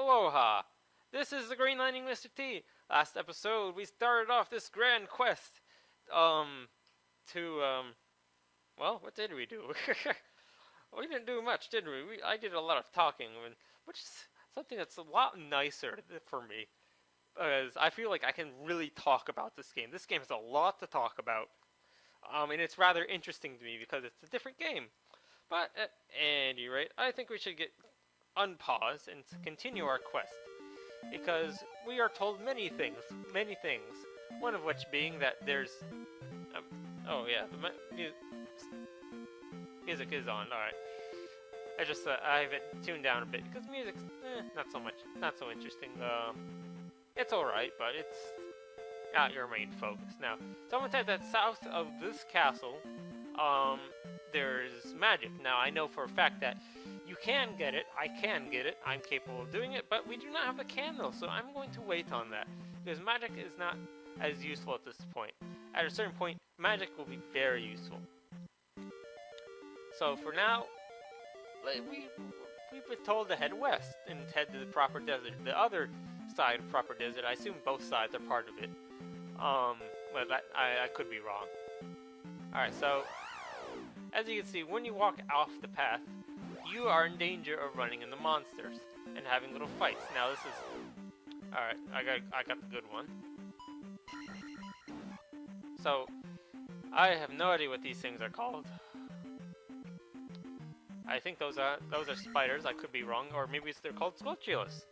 Aloha! This is the Green Lightning Mr. T. Last episode, we started off this grand quest, well, what did we do? We didn't do much, did we? I did a lot of talking, which is something that's a lot nicer for me, because I feel like I can really talk about this game. This game has a lot to talk about, and it's rather interesting to me because it's a different game. But at any rate, I think we should get unpause and continue our quest, because we are told many things. One of which being that there's, oh yeah, the music is on. All right, I have it tuned down a bit because music's not so interesting. It's all right, but it's not your main focus. Now, someone said that south of this castle, there's magic. Now, I know for a fact that you can get it, I can get it, I'm capable of doing it, but we do not have a candle, so I'm going to wait on that, because magic is not as useful at this point. At a certain point, magic will be very useful. So for now, we've been told to head west and head to the proper desert. The other side of proper desert, I assume both sides are part of it. But I could be wrong. Alright, so as you can see, when you walk off the path, you are in danger of running into monsters and having little fights. Now this is... Alright, I got the good one. So, I have no idea what these things are called. I think those are spiders, I could be wrong, or maybe they're called squelchulas.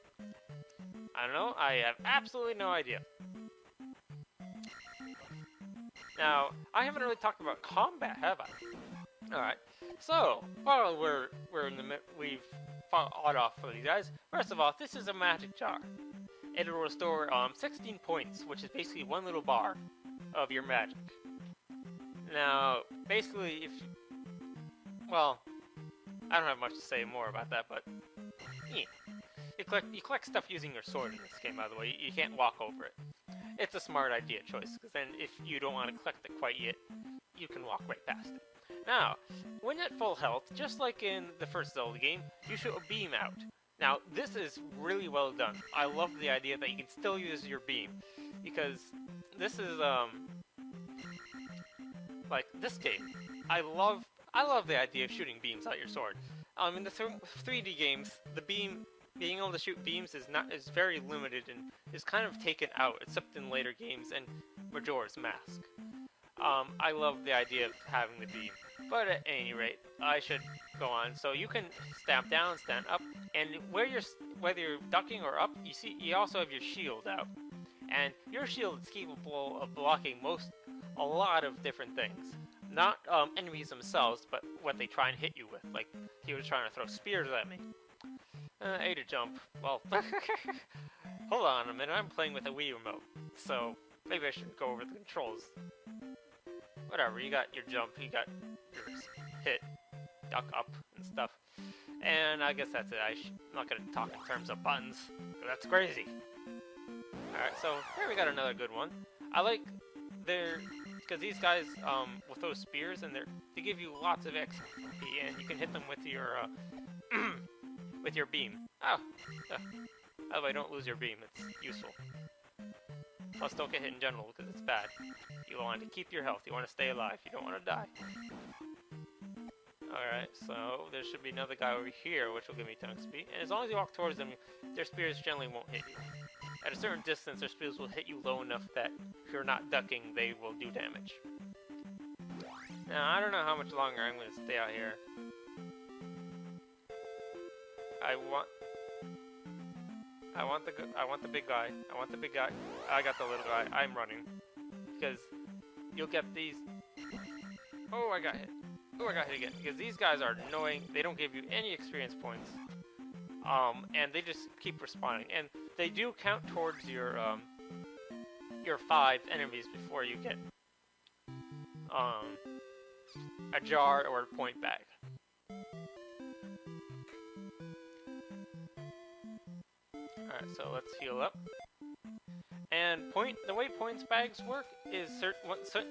I don't know, I have absolutely no idea. Now, I haven't really talked about combat, have I? Alright, so, while we've fought off for these guys, first of all, this is a magic jar. It will restore 16 points, which is basically one little bar of your magic. Now, basically, well, I don't have much to say more about that, but yeah. You collect stuff using your sword in this game, by the way. You can't walk over it. It's a smart idea choice, because then if you don't want to collect it quite yet, you can walk right past it. Now, when at full health, just like in the first Zelda game, you shoot a beam out. Now, this is really well done. I love the idea that you can still use your beam, because this is, like, this game. I love the idea of shooting beams out your sword. In the 3D games, being able to shoot beams is very limited and is kind of taken out, except in later games and Majora's Mask. I love the idea of having the beam, but at any rate, I should go on. So you can stamp down, stand up, and whether you're ducking or up, you also have your shield out, and your shield is capable of blocking a lot of different things. Not enemies themselves, but what they try and hit you with. Like, he was trying to throw spears at me. A to jump. Well, hold on a minute, I'm playing with a Wii remote, so maybe I should go over the controls. Whatever, you got your jump, you got your hit, duck up, and stuff. And I guess that's it. I'm not going to talk in terms of buttons, because that's crazy. Alright, so here we got another good one. I like because these guys will throw spears, and they give you lots of XP, and you can hit them with your with your beam. Oh, by the way, don't lose your beam. It's useful. Plus, don't get hit in general because it's bad. You want to keep your health. You want to stay alive. You don't want to die. Alright, so there should be another guy over here, which will give me 10 XP. And as long as you walk towards them, their spears generally won't hit you. At a certain distance, their spears will hit you low enough that if you're not ducking, they will do damage. Now, I don't know how much longer I'm going to stay out here. I want the big guy. I want the big guy. I got the little guy. I'm running. Because you'll get these... Oh, I got hit. Oh, I got hit again. Because these guys are annoying. They don't give you any experience points. And they just keep respawning. And they do count towards your 5 enemies before you get a jar or a point bag. Alright, so let's heal up. And the way points bags work is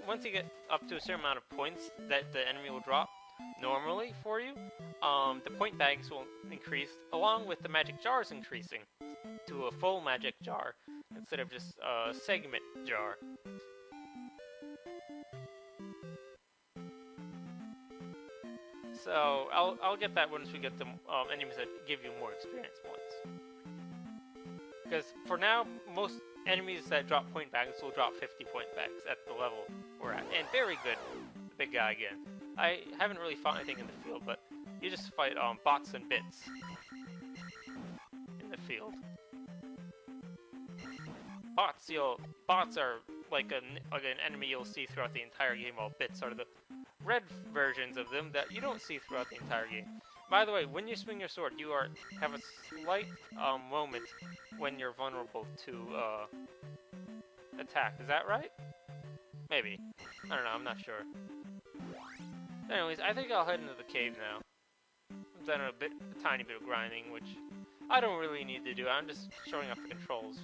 once you get up to a certain amount of points that the enemy will drop, normally for you, the point bags will increase along with the magic jars increasing to a full magic jar instead of just a segment jar. So I'll get that once we get the enemies that give you more experience points. Because for now, most enemies that drop point bags will drop 50 point bags at the level we're at. And very good, the big guy again. I haven't really fought anything in the field, but you just fight bots and bits in the field. Bots are like an enemy you'll see throughout the entire game, while bits are the red versions of them that you don't see throughout the entire game. By the way, when you swing your sword, you have a slight moment when you're vulnerable to attack. Is that right? Maybe. I don't know, I'm not sure. Anyways, I think I'll head into the cave now. I've done a tiny bit of grinding, which I don't really need to do. I'm just showing off the controls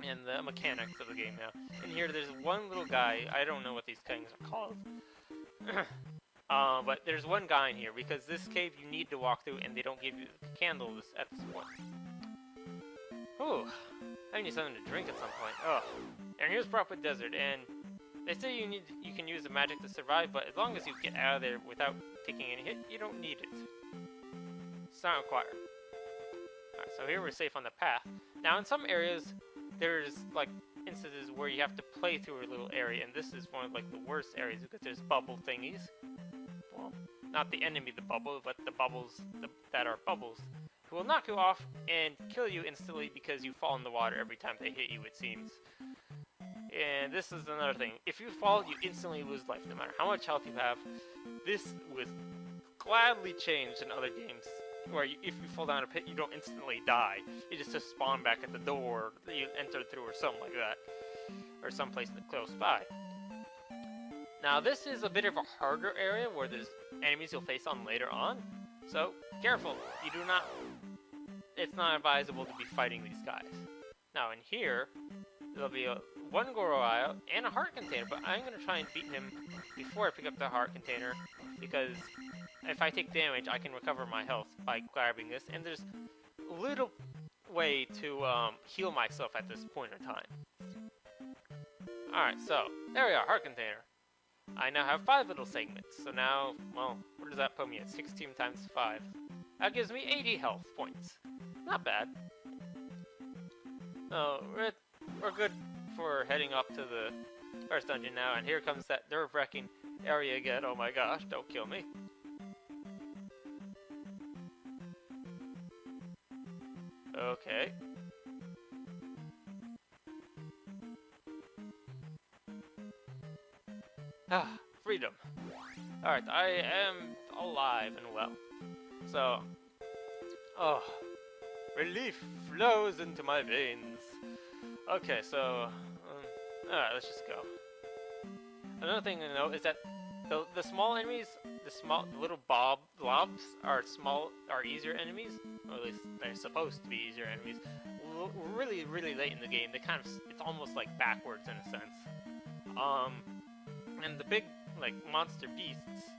and the mechanics of the game now. And here there's one little guy, I don't know what these things are called. But there's one guy in here, because this cave you need to walk through and they don't give you candles at this point. Ooh, I need something to drink at some point. Oh, and here's proper desert, and they say you can use the magic to survive, but as long as you get out of there without taking any hit, you don't need it. It's not required. Alright, so here we're safe on the path. Now in some areas, there's like instances where you have to play through a little area, and this is one of like the worst areas because there's bubble thingies. Well, not the enemy, the bubble, but the bubbles that are bubbles, who will knock you off and kill you instantly because you fall in the water every time they hit you, it seems. And this is another thing. If you fall, you instantly lose life, no matter how much health you have. This was gladly changed in other games, where if you fall down a pit, you don't instantly die. You just spawn back at the door that you entered through, or something like that, or someplace close by. Now this is a bit of a harder area where there's enemies you'll face on later on, so careful. It's not advisable to be fighting these guys. Now in here, there'll be one Goroyle and a heart container, but I'm going to try and beat him before I pick up the heart container, because if I take damage, I can recover my health by grabbing this, and there's little way to heal myself at this point in time. Alright, so there we are, heart container. I now have 5 little segments, so now, well, where does that put me at? 16 times 5. That gives me 80 health points. Not bad. Oh, we're good for heading up to the first dungeon now, and here comes that nerve-wracking area again. Oh my gosh, don't kill me. Okay. Ah, freedom. Alright, I am alive and well. So, oh, relief flows into my veins. Okay, so, alright, let's just go. Another thing to note is that the small enemies, the little blobs are easier enemies, or at least they're supposed to be easier enemies. Really, really late in the game, it's almost like backwards in a sense. And the big, like, monster beasts,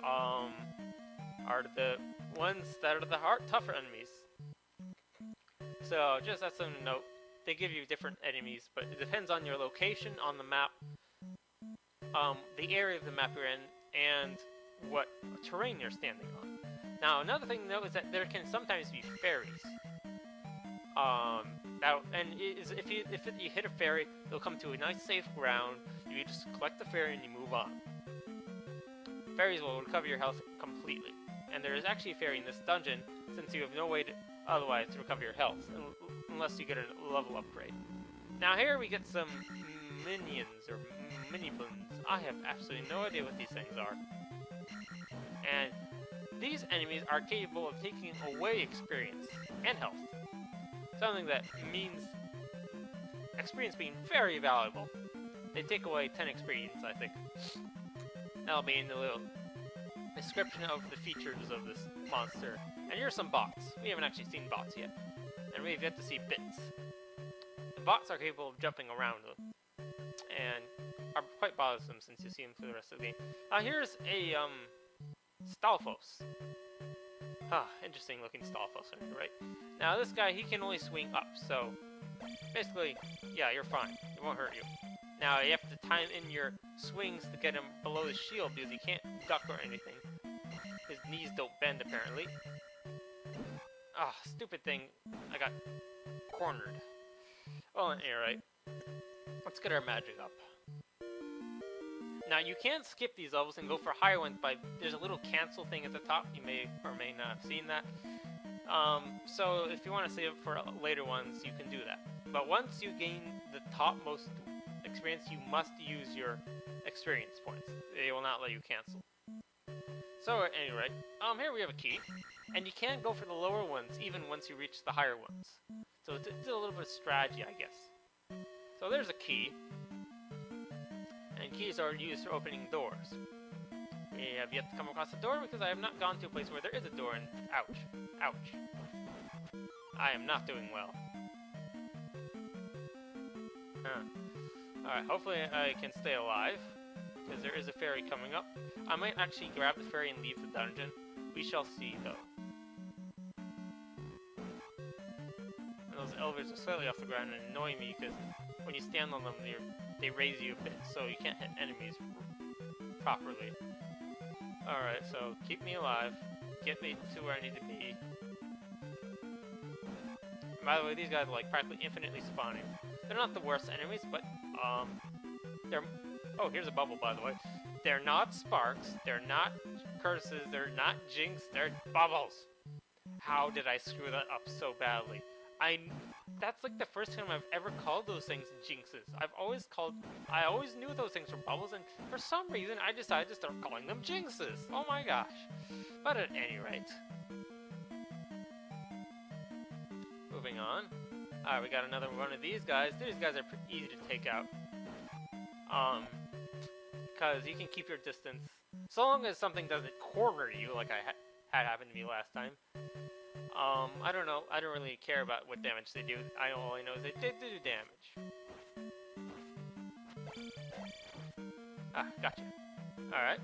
are the ones that are the tougher enemies. So, just as something to note, they give you different enemies, but it depends on your location on the map, the area of the map you're in, and what terrain you're standing on. Now, another thing to note is that there can sometimes be fairies. If you hit a fairy, they'll come to a nice safe ground. You just collect the fairy and you move on. Fairies will recover your health completely, and there is actually a fairy in this dungeon, since you have no way otherwise to recover your health, unless you get a level upgrade. Now here we get some minions, or mini-boons. I have absolutely no idea what these things are. And these enemies are capable of taking away experience and health. Something that means experience being very valuable. They take away 10 experience, I think. That'll be in the little description of the features of this monster. And here's some bots. We haven't actually seen bots yet. And we've yet to see bits. The bots are capable of jumping around them, and are quite bothersome since you see them through the rest of the game. Here's a Stalfos. Huh, interesting looking Stalfos, right? Now this guy, he can only swing up, so basically, yeah, you're fine. It won't hurt you. Now you have to time in your swings to get him below the shield because he can't duck or anything. His knees don't bend apparently. Ah, stupid thing. I got cornered. Well, anyway, let's get our magic up. Now you can skip these levels and go for higher ones by there's a little cancel thing at the top. You may or may not have seen that. So if you want to save it for later ones, you can do that. But once you gain the topmost experience, you must use your experience points. They will not let you cancel. So at any rate, here we have a key, and you can go for the lower ones even once you reach the higher ones. So it's a little bit of strategy, I guess. So there's a key, and keys are used for opening doors. We have yet to come across a door because I have not gone to a place where there is a door, and ouch, ouch. I am not doing well. Alright, hopefully I can stay alive, because there is a fairy coming up. I might actually grab the fairy and leave the dungeon. We shall see, though. And those elevators are slightly off the ground and annoy me, because when you stand on them, they raise you a bit, so you can't hit enemies properly. Alright, so keep me alive. Get me to where I need to be. And by the way, these guys are like practically infinitely spawning. They're not the worst enemies, but they're... Oh, here's a bubble, by the way. They're not sparks, they're not curses, they're not jinx, they're bubbles. How did I screw that up so badly? That's like the first time I've ever called those things jinxes. I always knew those things were bubbles, and for some reason I decided to start calling them jinxes. Oh my gosh. But at any rate. Moving on. Alright, we got another one of these guys. These guys are pretty easy to take out. Because you can keep your distance. So long as something doesn't corner you, like I had happened to me last time. I don't know. I don't really care about what damage they do. All I know is they did do damage. Ah, gotcha. Alright.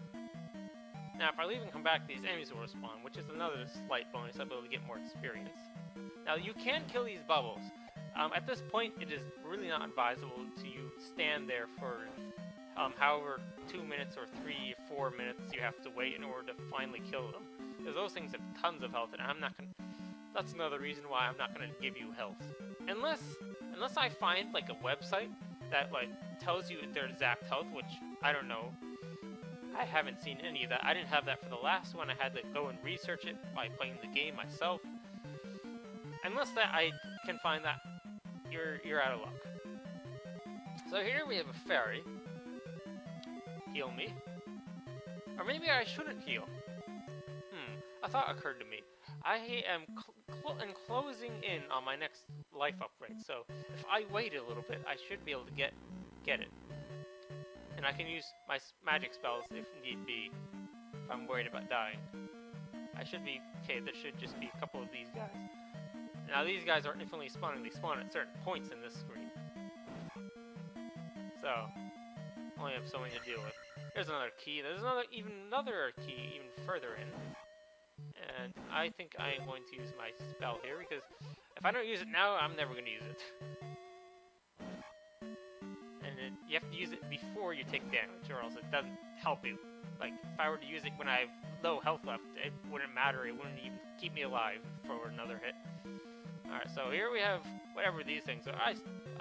Now, if I leave and come back, these enemies will respawn, which is another slight bonus. I'll be able to get more experience. Now, you can kill these bubbles. At this point, it is really not advisable to you stand there for however 2 minutes or 3 or 4 minutes you have to wait in order to finally kill them. Because those things have tons of health, and I'm not gonna... That's another reason why I'm not gonna give you health. Unless I find, like, a website that, like, tells you their exact health, which, I don't know. I haven't seen any of that. I didn't have that for the last one. I had to go and research it by playing the game myself. Unless that I can find that, you're out of luck. So here we have a fairy. Heal me. Or maybe I shouldn't heal. A thought occurred to me. I am closing in on my next life upgrade, so if I wait a little bit, I should be able to get it. And I can use my magic spells if need be, if I'm worried about dying. I should be... Okay, there should just be a couple of these guys. Now these guys aren't infinitely spawning, they spawn at certain points in this screen. So, only have so many to deal with. There's another key, there's another key even further in. And I think I'm going to use my spell here, because if I don't use it now, I'm never going to use it. And you have to use it before you take damage, or else it doesn't help you. Like, if I were to use it when I have low health left, it wouldn't matter, it wouldn't even keep me alive for another hit. Alright, so here we have whatever these things are.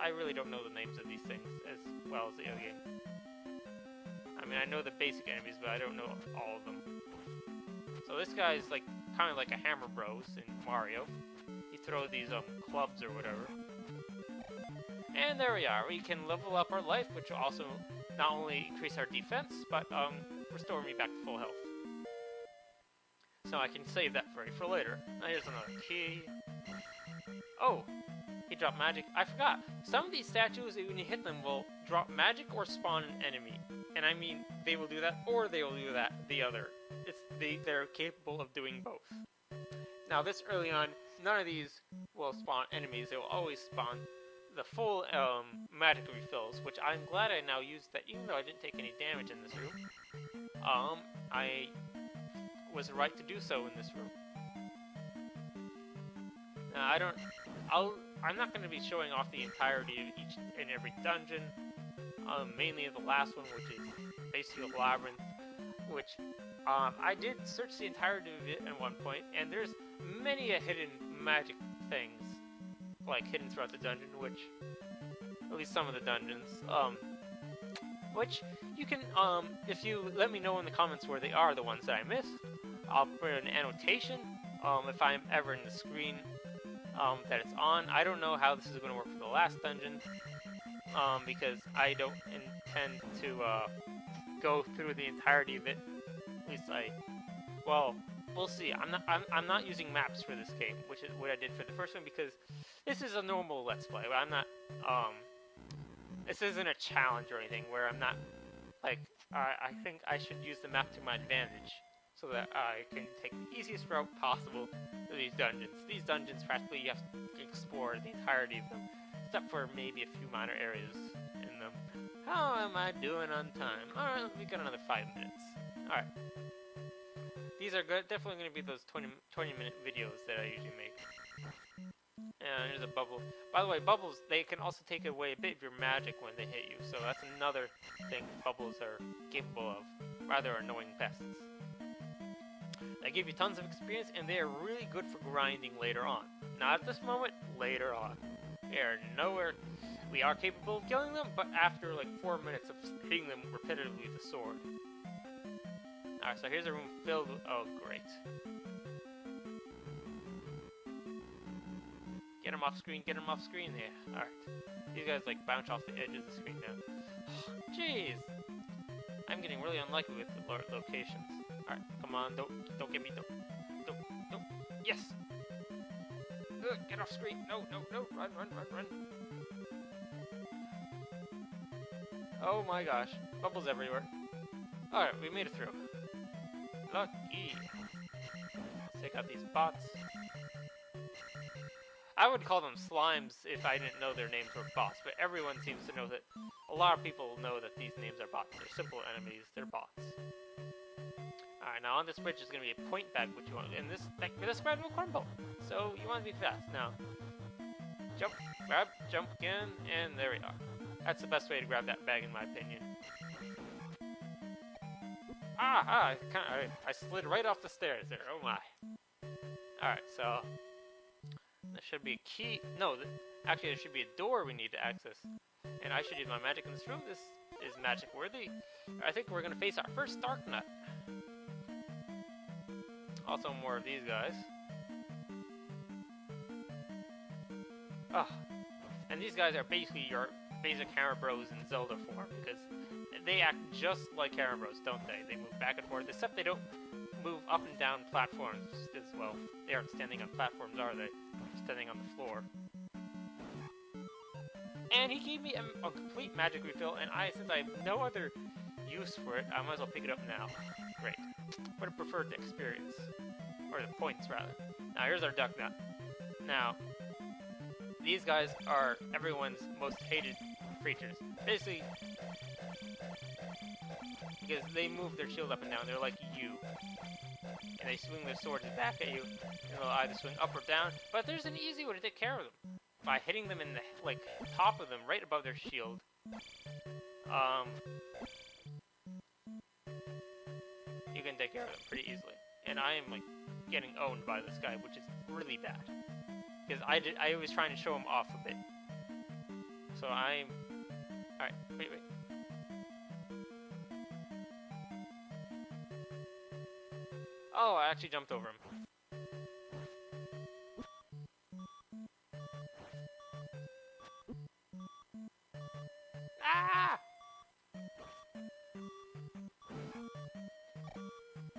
I really don't know the names of these things as well as the other game. I mean, I know the basic enemies, but I don't know all of them. So this guy is like kind of like a Hammer Bros in Mario. He throws these clubs or whatever. And there we are. We can level up our life, which will also not only increase our defense, but restore me back to full health. So I can save that for later. Now here's another key. Oh, he dropped magic. I forgot. Some of these statues, when you hit them, will drop magic or spawn an enemy. And I mean, they will do that, or they will do that, the other. They're capable of doing both. Now, this early on, none of these will spawn enemies. They will always spawn the full magic refills, which I'm glad I now used that, even though I didn't take any damage in this room. I was right to do so in this room. Now, I'm not going to be showing off the entirety of each and every dungeon. Mainly the last one, which is basically a labyrinth, which I did search the entirety of it at one point, and there's many a hidden magic things, like hidden throughout the dungeon, which, at least some of the dungeons, which you can, if you let me know in the comments where they are, the ones that I missed, I'll put an annotation, if I'm ever in the screen, that it's on. I don't know how this is going to work for the last dungeon, because I don't intend to, go through the entirety of it. At least well, we'll see. I'm not using maps for this game, which is what I did for the first one, because this is a normal Let's Play. I'm not, this isn't a challenge or anything where I'm not, like, I think I should use the map to my advantage, so that I can take the easiest route possible to these dungeons. These dungeons, practically, you have to explore the entirety of them, except for maybe a few minor areas in them. How am I doing on time? Alright, we got another 5 minutes. Alright. These are good. Definitely going to be those 20-minute videos that I usually make. And there's a bubble. By the way, bubbles, they can also take away a bit of your magic when they hit you, so that's another thing bubbles are capable of. Rather annoying pests. They give you tons of experience, and they are really good for grinding later on. Not at this moment, later on. They are nowhere. We are capable of killing them, but after like 4 minutes of hitting them repetitively with the sword. Alright, so here's a room filled with... Oh, great. Get him off screen, get him off screen there. Alright. These guys like bounce off the edge of the screen now. Jeez! I'm getting really unlucky with the locations. Alright, come on, don't get me, don't. Yes! Get off screen! No, run. Oh my gosh, bubbles everywhere. Alright, we made it through. Lucky! Let's take out these bots. I would call them slimes if I didn't know their names were bots, but everyone seems to know that. A lot of people know that these names are bots. They're simple enemies, they're bots. Alright, now on this bridge is going to be a point bag, which you want, and this spread will crumble. So you want to be fast. Now, jump, grab, jump again, and there we are. That's the best way to grab that bag, in my opinion. I slid right off the stairs there. Oh my. Alright, so there should be a key. No, actually there should be a door we need to access. And I should use my magic in this room. This is magic worthy. I think we're going to face our first Dark Nut. Also more of these guys. And these guys are basically your basic Hammer Bros in Zelda form, because they act just like Hammer Bros, don't they? They move back and forth, except they don't move up and down platforms as well. They aren't standing on platforms, are they? They're standing on the floor. And he gave me a complete magic refill, and since I have no other use for it, I might as well pick it up now. Great. Would have preferred the experience. Or the points, rather. Now, here's our Duck Nut. Now, these guys are everyone's most hated creatures. Basically, because they move their shield up and down. They're like you. And they swing their swords back at you, and they'll either swing up or down. But there's an easy way to take care of them. By hitting them in the, like, top of them, right above their shield. You can take care of them pretty easily. And I am, like, getting owned by this guy, which is really bad. Because I was trying to show him off a bit. So I'm... Alright, wait. Oh, I actually jumped over him. Ah!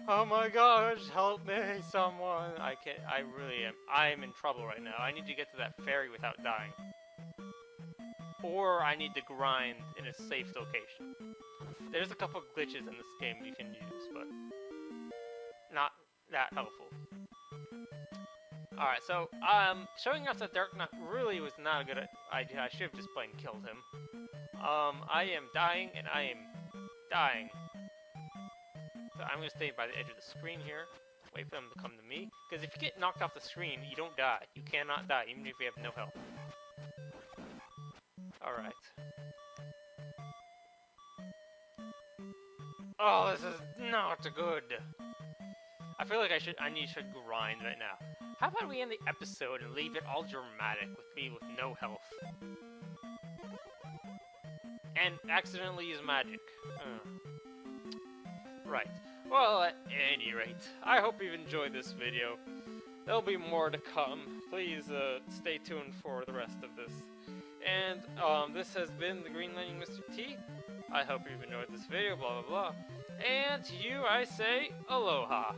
Oh my gosh, help me, someone. I really am. I am in trouble right now. I need to get to that ferry without dying. Or I need to grind in a safe location. There's a couple glitches in this game you can use, but not that helpful. Alright, so, showing off the Dark Nut really was not a good idea. I should have just plain killed him. I am dying, and I am dying. So I'm going to stay by the edge of the screen here. wait for them to come to me. Because if you get knocked off the screen, you don't die. You cannot die, even if you have no health. Alright. Oh, this is not good. I feel like I need to grind right now. How about we end the episode and leave it all dramatic with me with no health? And accidentally use magic. Right. Well, at any rate, I hope you've enjoyed this video. There'll be more to come. Please stay tuned for the rest of this. And this has been the Green Lightning Mr. T. I hope you've enjoyed this video, blah blah blah. And to you I say, aloha.